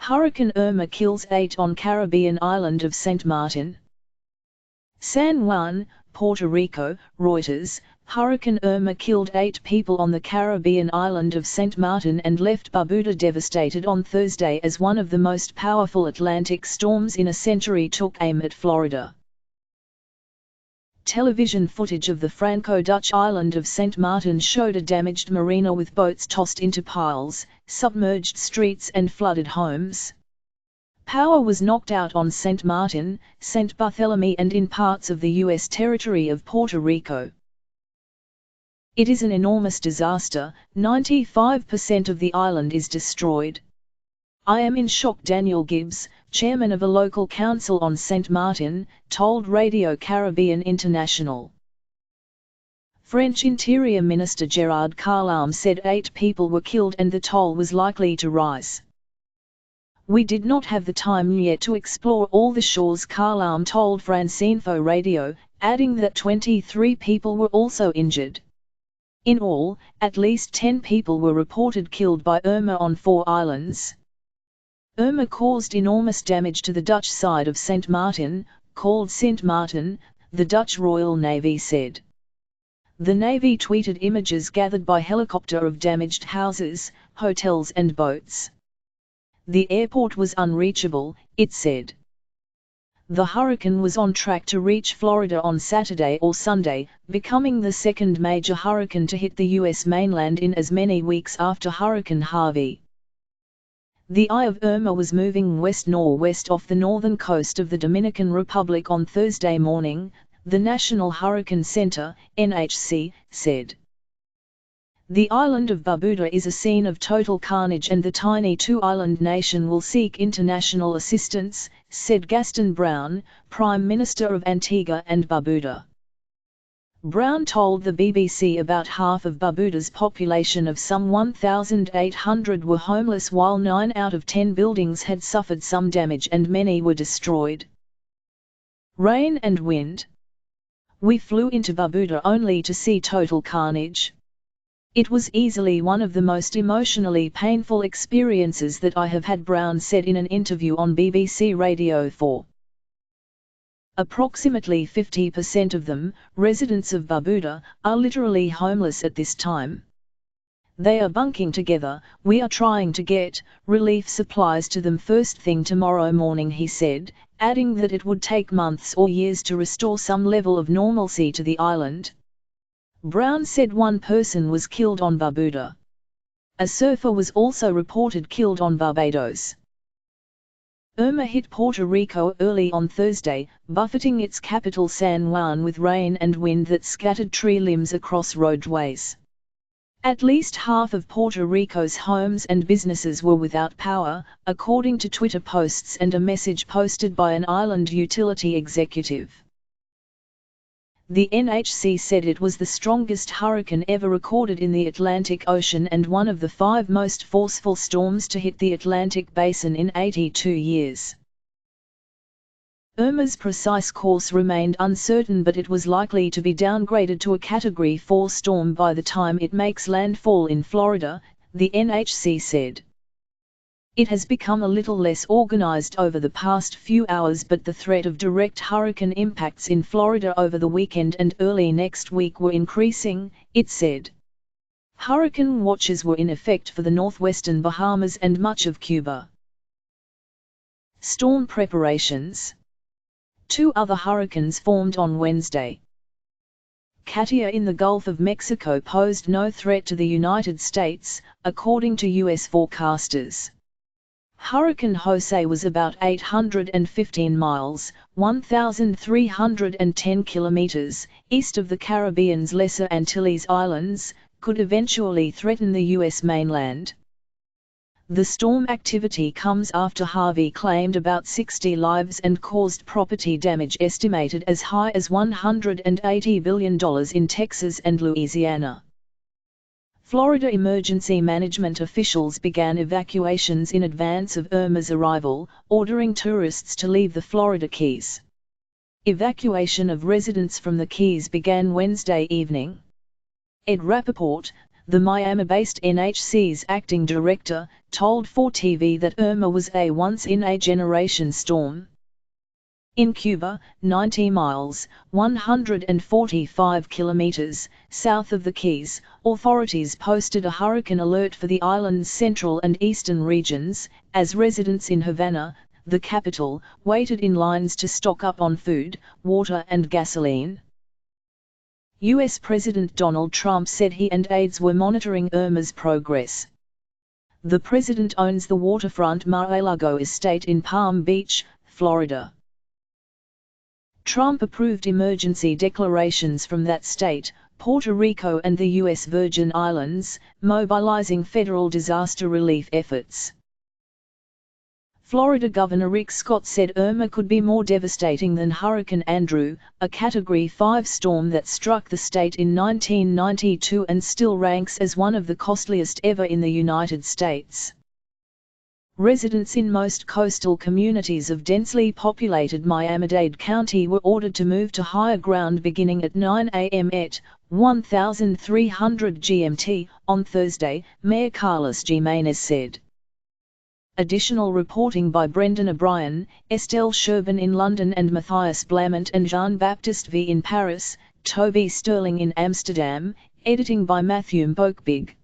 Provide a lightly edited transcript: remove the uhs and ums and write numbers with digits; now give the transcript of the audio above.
Hurricane Irma kills 8 on Caribbean island of St. Martin. San Juan, Puerto Rico, Reuters. Hurricane Irma killed 8 people on the Caribbean island of St. Martin and left Barbuda devastated on Thursday as one of the most powerful Atlantic storms in a century took aim at Florida. Television footage of the Franco-Dutch island of St. Martin showed a damaged marina with boats tossed into piles, submerged streets and flooded homes. Power was knocked out on St. Martin, St. Barthelemy and in parts of the U.S. territory of Puerto Rico. It is an enormous disaster, 95% of the island is destroyed. I am in shock, Daniel Gibbs, chairman of a local council on St. Martin, told Radio Caribbean International. French Interior Minister Gérard Collomb said 8 people were killed and the toll was likely to rise. We did not have the time yet to explore all the shores, Collomb told Franceinfo Radio, adding that 23 people were also injured. In all, at least 10 people were reported killed by Irma on 4 islands. Irma caused enormous damage to the Dutch side of St. Martin, called Sint Maarten, the Dutch Royal Navy said. The Navy tweeted images gathered by helicopter of damaged houses, hotels and boats. The airport was unreachable, it said. The hurricane was on track to reach Florida on Saturday or Sunday, becoming the second major hurricane to hit the U.S. mainland in as many weeks after Hurricane Harvey. The eye of Irma was moving west-northwest off the northern coast of the Dominican Republic on Thursday morning, the National Hurricane Center, NHC, said. The island of Barbuda is a scene of total carnage and the tiny 2-island nation will seek international assistance, said Gaston Brown, Prime Minister of Antigua and Barbuda. Brown told the BBC about half of Barbuda's population of some 1,800 were homeless while 9 out of 10 buildings had suffered some damage and many were destroyed. Rain and wind. We flew into Barbuda only to see total carnage. It was easily one of the most emotionally painful experiences that I have had, Brown said in an interview on BBC Radio 4. Approximately 50% of them, residents of Barbuda, are literally homeless at this time. They are bunking together. We are trying to get relief supplies to them first thing tomorrow morning, he said, adding that it would take months or years to restore some level of normalcy to the island. Brown said 1 person was killed on Barbuda. A surfer was also reported killed on Barbados. Irma hit Puerto Rico early on Thursday, buffeting its capital San Juan with rain and wind that scattered tree limbs across roadways. At least half of Puerto Rico's homes and businesses were without power, according to Twitter posts and a message posted by an island utility executive. The NHC said it was the strongest hurricane ever recorded in the Atlantic Ocean and one of the 5 most forceful storms to hit the Atlantic basin in 82 years. Irma's precise course remained uncertain, but it was likely to be downgraded to a Category 4 storm by the time it makes landfall in Florida, the NHC said. It has become a little less organized over the past few hours, but the threat of direct hurricane impacts in Florida over the weekend and early next week were increasing, it said. Hurricane watches were in effect for the northwestern Bahamas and much of Cuba. Storm preparations. 2 other hurricanes formed on Wednesday. Katia in the Gulf of Mexico posed no threat to the United States, according to U.S. forecasters. Hurricane Jose was about 815 miles, 1,310 kilometers, east of the Caribbean's Lesser Antilles Islands, could eventually threaten the U.S. mainland. The storm activity comes after Harvey claimed about 60 lives and caused property damage estimated as high as $180 billion in Texas and Louisiana. Florida emergency management officials began evacuations in advance of Irma's arrival, ordering tourists to leave the Florida Keys. Evacuation of residents from the Keys began Wednesday evening. Ed Rappaport, the Miami-based NHC's acting director, told 4TV that Irma was a once-in-a-generation storm. In Cuba, 90 miles, 145 kilometers, south of the Keys, authorities posted a hurricane alert for the island's central and eastern regions, as residents in Havana, the capital, waited in lines to stock up on food, water and gasoline. U.S. President Donald Trump said he and aides were monitoring Irma's progress. The president owns the waterfront Mar-a-Lago estate in Palm Beach, Florida. Trump approved emergency declarations from that state, Puerto Rico and the U.S. Virgin Islands, mobilizing federal disaster relief efforts. Florida Governor Rick Scott said Irma could be more devastating than Hurricane Andrew, a Category 5 storm that struck the state in 1992 and still ranks as one of the costliest ever in the United States. Residents in most coastal communities of densely populated Miami-Dade County were ordered to move to higher ground beginning at 9 a.m. at 1300 GMT on Thursday, Mayor Carlos Jimenez said. Additional reporting by Brendan O'Brien, Estelle Sherbin in London and Matthias Blamont and Jean-Baptiste V in Paris, Toby Sterling in Amsterdam, editing by Matthew Mbokbig.